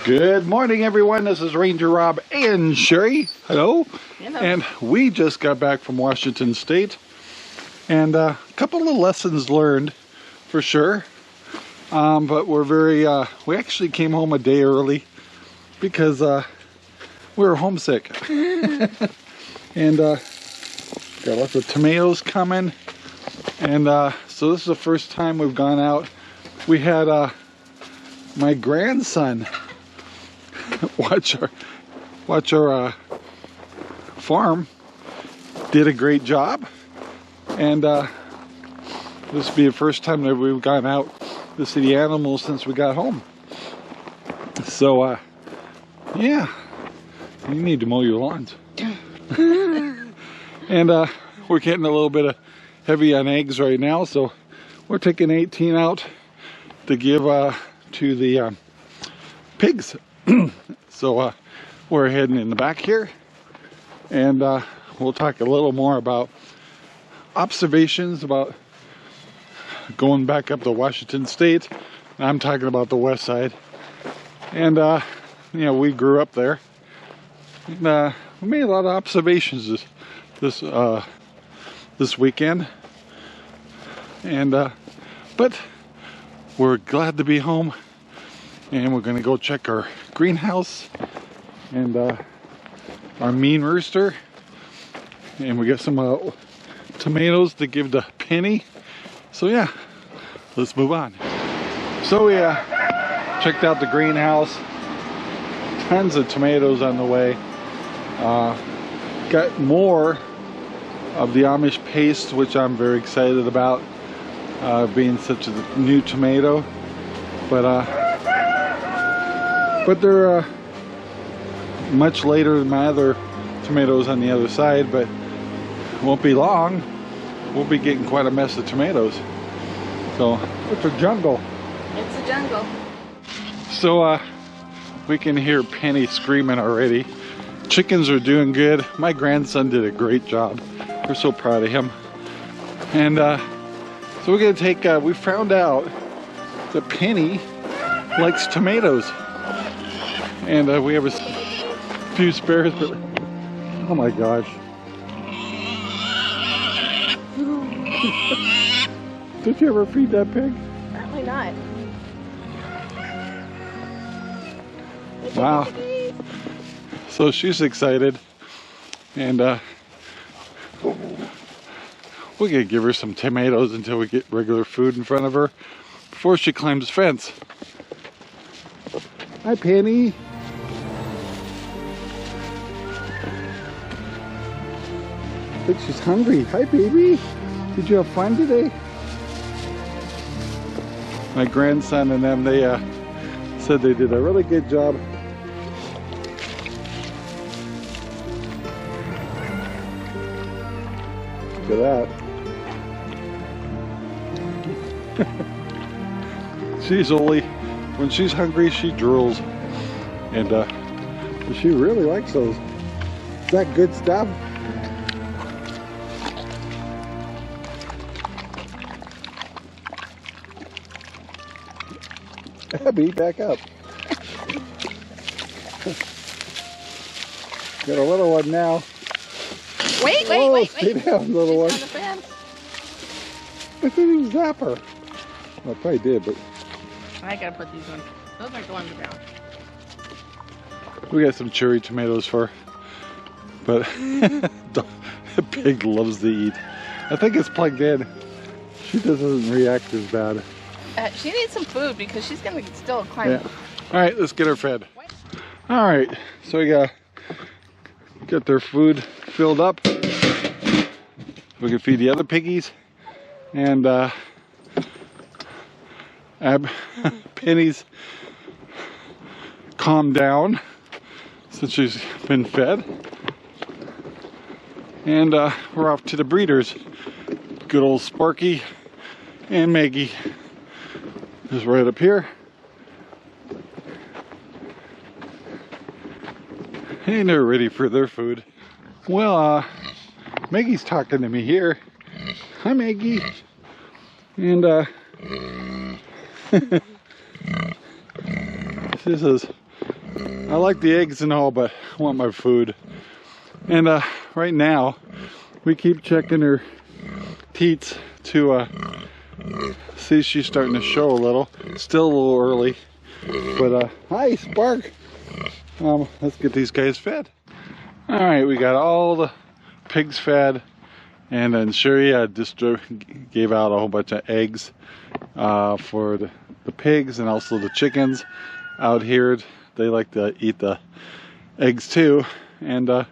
Good morning, everyone. This is Ranger Rob and Sherry. Hello. Hello. And we just got back from Washington State, and a couple of lessons learned for sure. But we're very, we actually came home a day early because we were homesick. And got lots of tomatoes coming. And so this is the first time we've gone out. We had my grandson watch our farm. Did a great job, and this will be the first time that we've gone out to see the animals since we got home. So yeah, you need to mow your lawns. And we're getting a little bit of heavy on eggs right now, so we're taking 18 out to give to the pigs. So we're heading in the back here, and we'll talk a little more about observations about going back up to Washington State. I'm talking about the west side, and you know, we grew up there, and we made a lot of observations this weekend, and but we're glad to be home. And we're going to go check our greenhouse and our mean rooster. And we got some tomatoes to give to Penny. So yeah, let's move on. So we checked out the greenhouse. Tons of tomatoes on the way. Got more of the Amish paste, which I'm very excited about, being such a new tomato. But they're much later than my other tomatoes on the other side, but it won't be long. We'll be getting quite a mess of tomatoes. So it's a jungle. It's a jungle. So we can hear Penny screaming already. Chickens are doing good. My grandson did a great job. We're so proud of him. And so we're gonna take, we found out that Penny likes tomatoes. And we have a few spares, but oh my gosh. Did you ever feed that pig? Apparently not. Wow. So she's excited, and we're gonna give her some tomatoes until we get regular food in front of her before she climbs the fence. Hi, Penny. I think she's hungry. Hi, baby. Did you have fun today? My grandson and them, they said they did a really good job. Look at that. She's only, when she's hungry, she drools. And she really likes those. Is that good stuff? Abby, back up. Got a little one now. Wait. Stay down, little one. On the fence. I didn't zap her. Well, I probably did, but I gotta put these on. Those aren't going down. we got some cherry tomatoes for her. But the pig loves to eat. I think it's plugged in. She doesn't react as bad. She needs some food because she's gonna still climb. Yeah. All right, let's get her fed. All right, so we got their food filled up. We can feed the other piggies, and Penny's calmed down since she's been fed, and we're off to the breeders. Good old Sparky and Maggie is right up here. And they're ready for their food. Well, Maggie's talking to me here. Hi, Maggie. And This is I like the eggs and all, but I want my food. And right now, we keep checking her teats to see she's starting to show a little. Still a little early, but hi, Spark. Let's get these guys fed. All right, we got all the pigs fed, and then Sherry just gave out a whole bunch of eggs for the pigs and also the chickens out here. They like to eat the eggs too, and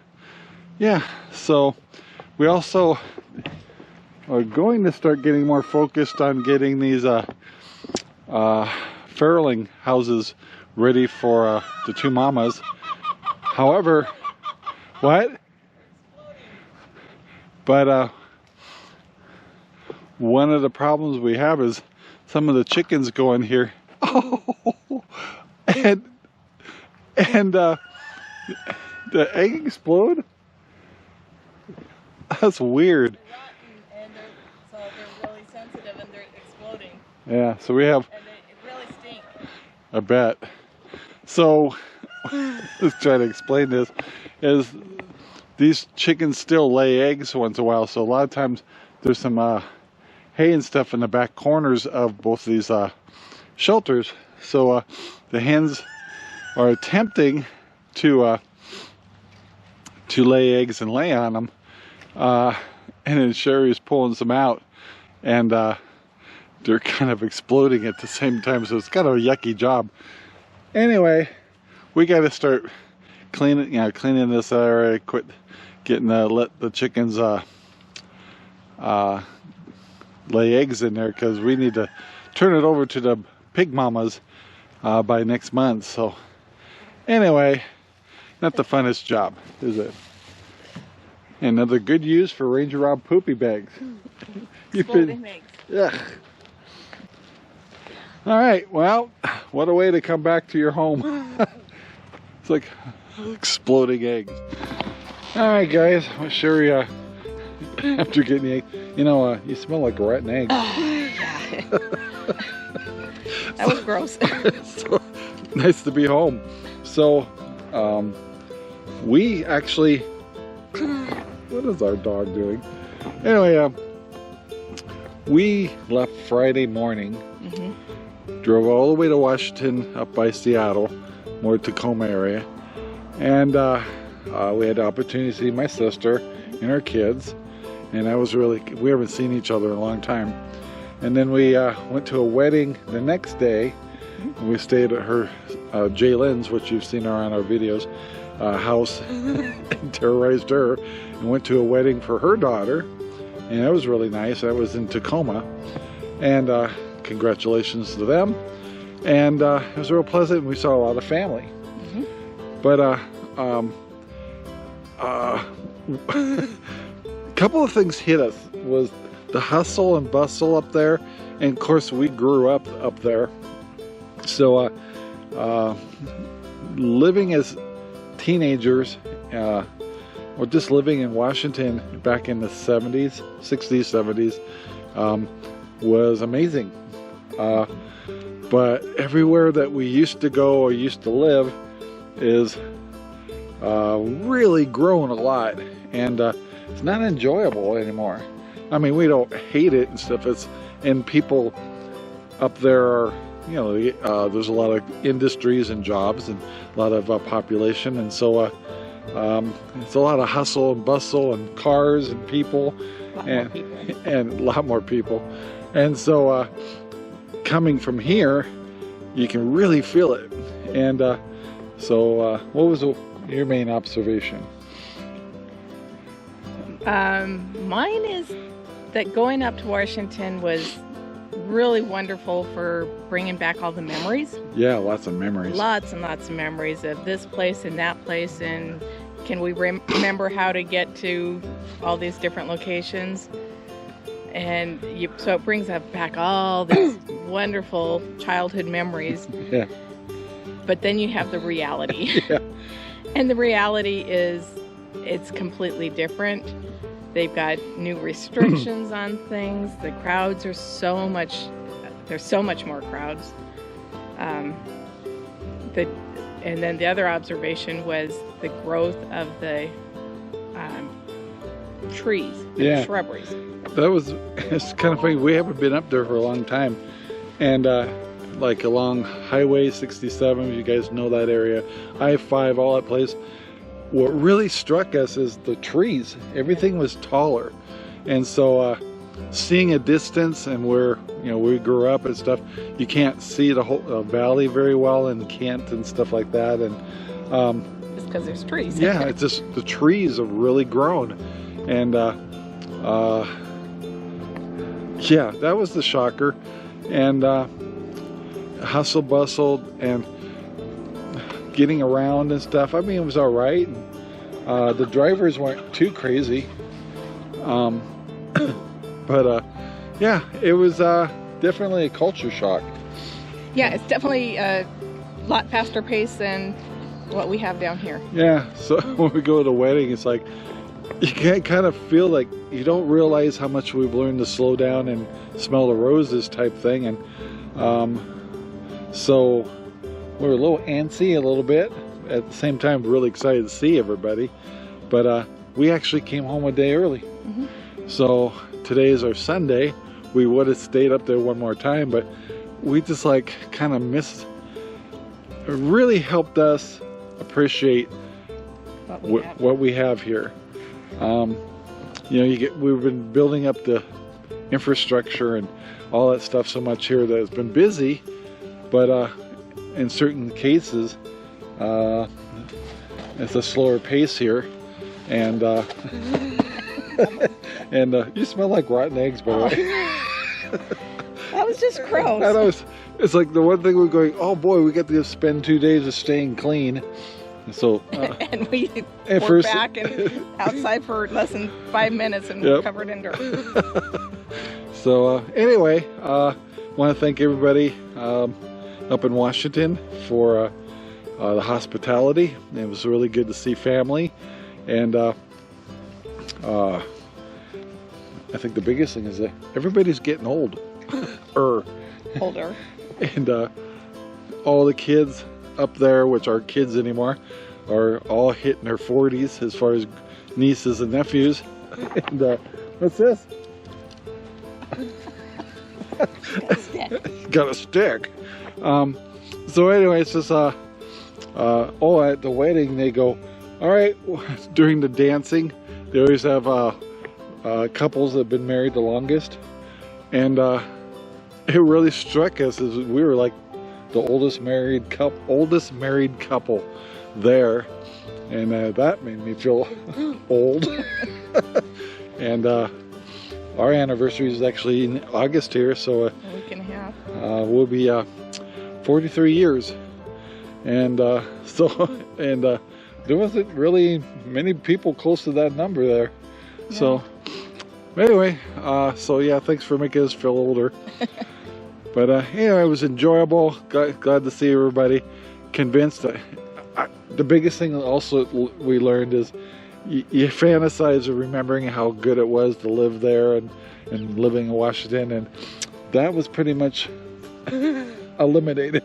yeah, so we also are going to start getting more focused on getting these farrowing houses ready for the two mamas. However, what? But one of the problems we have is some of the chickens go in here. Oh, and the egg explode? That's weird. They're rotten, so they're really sensitive and they're exploding. Yeah, so we have. And they really stink. I bet. So, let's try to explain this. Is these chickens still lay eggs once in a while, so a lot of times there's some hay and stuff in the back corners of both these shelters. So the hens are attempting to lay eggs and lay on them, and then Sherry is pulling some out, and they're kind of exploding at the same time, so it's kind of a yucky job. Anyway, we got to start cleaning this area, quit getting let the chickens lay eggs in there, because we need to turn it over to the pig mamas by next month. So anyway, not the funnest job, is it? Another good use for RangerRob poopy bags. Exploding eggs. Yeah. All right, well, what a way to come back to your home. It's like exploding eggs. All right, guys, well, Sherry, after getting the egg, you smell like rotten eggs. Yeah. That was gross. So nice to be home. So, we actually, what is our dog doing? Anyway, we left Friday morning, drove all the way to Washington, up by Seattle, more Tacoma area, and we had the opportunity to see my sister and her kids, and that was really, we haven't seen each other in a long time. And then we went to a wedding the next day, and we stayed at her Jay Lynn's, which you've seen her on our videos, house, and terrorized her, and went to a wedding for her daughter, and that was really nice. That was in Tacoma, and congratulations to them, and it was real pleasant, and we saw a lot of family. But a couple of things hit us. Was the hustle and bustle up there, and of course we grew up there, so living as teenagers, or just living in Washington back in the 60s, 70s, was amazing. But everywhere that we used to go or used to live is really grown a lot, and it's not enjoyable anymore. I mean, we don't hate it and stuff. And people up there are, there's a lot of industries and jobs and a lot of population, and so it's a lot of hustle and bustle and cars and people, and a lot more people. And so coming from here, you can really feel it. And so what was your main observation? Mine is that going up to Washington was really wonderful for bringing back all the memories. Yeah, lots of memories. Lots and lots of memories of this place and that place, and can we remember how to get to all these different locations? And so it brings back all these wonderful childhood memories. Yeah. But then you have the reality. Yeah. And the reality is it's completely different. They've got new restrictions on things. The crowds are there's so much more crowds. And then the other observation was the growth of the trees, and shrubberies. That was, it's kind of funny. We haven't been up there for a long time. And like along Highway 67, if you guys know that area, I-5, all that place. What really struck us is the trees. Everything was taller. And so seeing a distance, and where we grew up and stuff, you can't see the whole valley very well in Kent and stuff like that. And it's because there's trees. Yeah, it's just the trees have really grown. And yeah, that was the shocker. And hustle bustle and getting around and stuff. I mean, it was all right. And, the drivers weren't too crazy. But yeah, it was definitely a culture shock. Yeah, it's definitely a lot faster pace than what we have down here. Yeah, so when we go to the wedding, it's like you can't kind of feel like you don't realize how much we've learned to slow down and smell the roses type thing. And so we're a little antsy a little bit. At the same time, really excited to see everybody. But we actually came home a day early. Mm-hmm. So today is our Sunday. We would have stayed up there one more time, but we just like kind of missed. It really helped us appreciate what we have here. We've been building up the infrastructure and all that stuff so much here that it's been busy, but in certain cases it's a slower pace here. And and you smell like rotten eggs, by the way. That was just gross. It's like the one thing we're going, oh boy, we get to spend 2 days of staying clean. So and we were back and outside for less than 5 minutes and we're covered in dirt. So anyway, want to thank everybody up in Washington for the hospitality. It was really good to see family. And I think the biggest thing is that everybody's getting old. Older. And all the kids up there, which aren't kids anymore, are all hitting their 40s as far as nieces and nephews. And what's this? Got a stick. So anyway, it's just at the wedding they go, all right, during the dancing they always have couples that have been married the longest, and it really struck us as we were like the oldest married couple there, and that made me feel old. And our anniversary is actually in August here, so a week and a half. We'll be 43 years, and there wasn't really many people close to that number there. No. So anyway, so yeah, thanks for making us feel older. But yeah, it was enjoyable. Glad to see everybody. Convinced that the biggest thing also we learned is you fantasize of remembering how good it was to live there and living in Washington, and that was pretty much eliminated.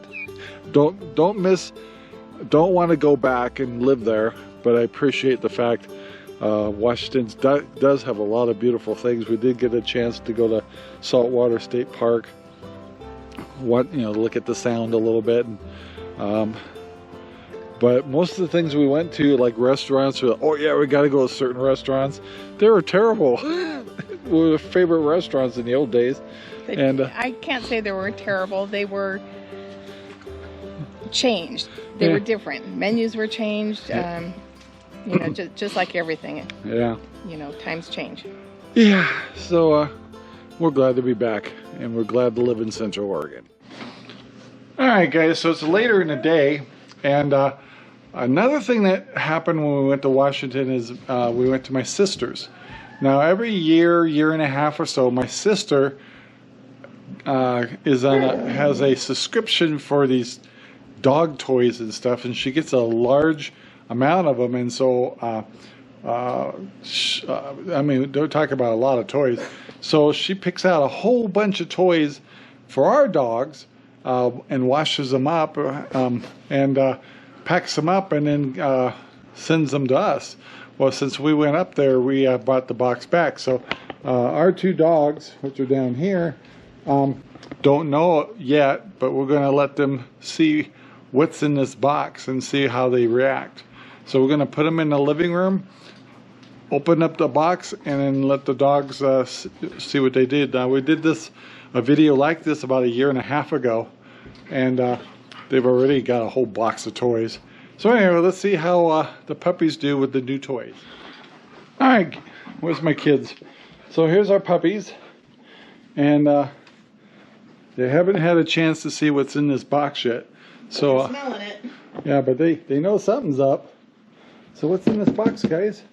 Don't want to go back and live there, but I appreciate the fact Washington does have a lot of beautiful things. We did get a chance to go to Saltwater State Park, look at the sound a little bit, and, but most of the things we went to, like restaurants, we got to go to certain restaurants. They were terrible. Were favorite restaurants in the old days. And I can't say they were terrible. They were changed. They were different. Menus were changed. Just like everything. Yeah. Times change. Yeah. So we're glad to be back, and we're glad to live in Central Oregon. All right, guys. So it's later in the day, and another thing that happened when we went to Washington is we went to my sister's. Now, every year and a half or so, my sister has a subscription for these dog toys and stuff, and she gets a large amount of them. And so I mean, they're talking about a lot of toys. So she picks out a whole bunch of toys for our dogs and washes them up, and packs them up and then sends them to us. Well, since we went up there, we brought the box back. So our 2 dogs, which are down here, don't know yet, but we're going to let them see what's in this box and see how they react. So we're going to put them in the living room, open up the box, and then let the dogs see what they did. We did a video like this about 1.5 years ago, and they've already got a whole box of toys. So anyway, let's see how the puppies do with the new toys. All right, where's my kids? So here's our puppies, and they haven't had a chance to see what's in this box yet. So smelling it. Yeah, but they know something's up. So what's in this box, guys?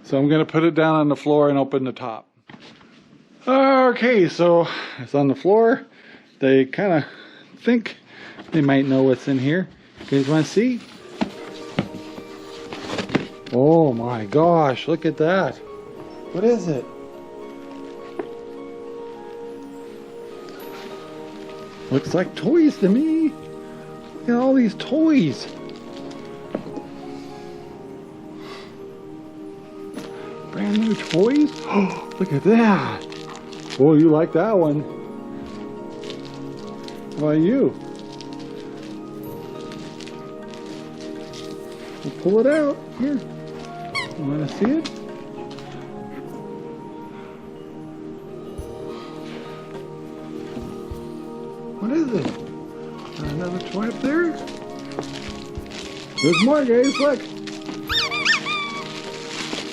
So I'm going to put it down on the floor and open the top. Okay, so it's on the floor. They kind of think they might know what's in here. You guys want to see? Oh my gosh, look at that. What is it? Looks like toys to me. Look at all these toys. Brand new toys? Oh, look at that. Oh, you like that one. How about you? We'll pull it out. Here. You want to see it? What is it? Another toy up there? There's more, guys. Look.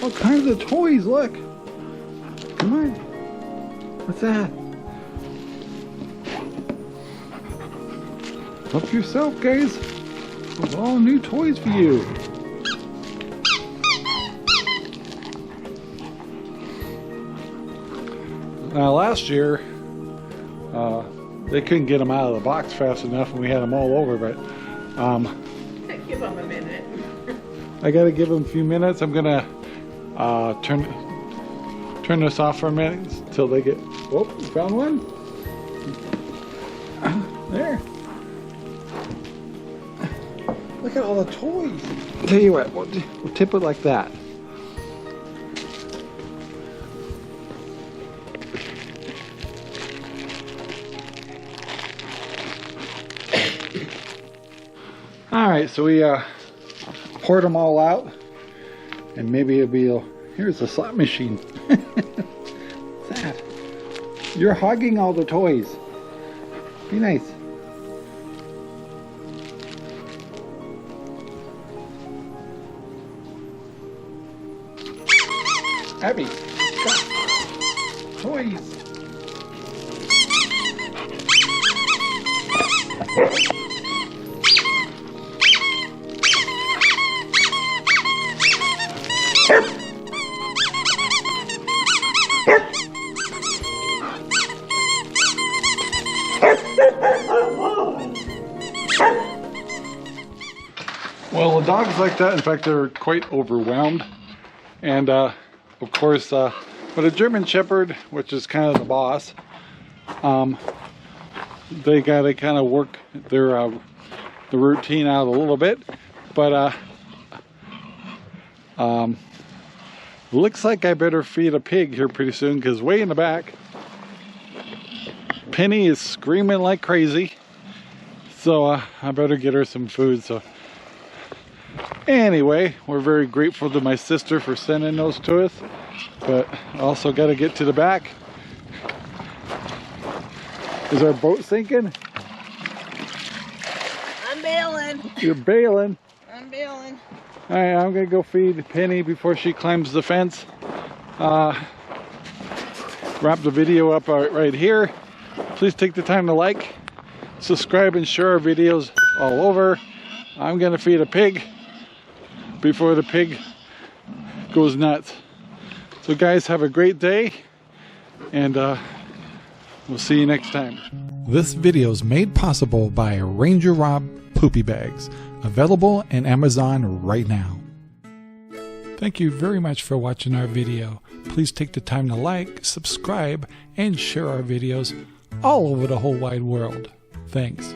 All kinds of toys. Look. Come on. What's that? Help yourself, guys. There's all new toys for you. Now, last year, they couldn't get them out of the box fast enough, and we had them all over. But give them a minute. I got to give them a few minutes. I'm gonna turn this off for a minute until they get. Oh, found one. There. Look at all the toys. Tell you what, we'll tip it like that. All right, so we poured them all out, and maybe it'll be here's the slot machine. What's that? You're hogging all the toys. Be nice. Abby, toys. Well, the dogs like that. In fact, they're quite overwhelmed. And of course, with a German Shepherd, which is kind of the boss, they got to kind of work their the routine out a little bit. But looks like I better feed a pig here pretty soon, because way in the back, Penny is screaming like crazy. So I better get her some food. So anyway, we're very grateful to my sister for sending those to us, but also got to get to the back. Is our boat sinking? I'm bailing. You're bailing? I'm bailing. All right, I'm gonna go feed Penny before she climbs the fence. Wrap the video up right here. Please take the time to like, subscribe, and share our videos all over. I'm gonna feed a pig before the pig goes nuts. So guys, have a great day, and we'll see you next time. This video is made possible by RangerRob Poopy Bags, available on Amazon right now. Thank you very much for watching our video. Please take the time to like, subscribe, and share our videos all over the whole wide world. Thanks.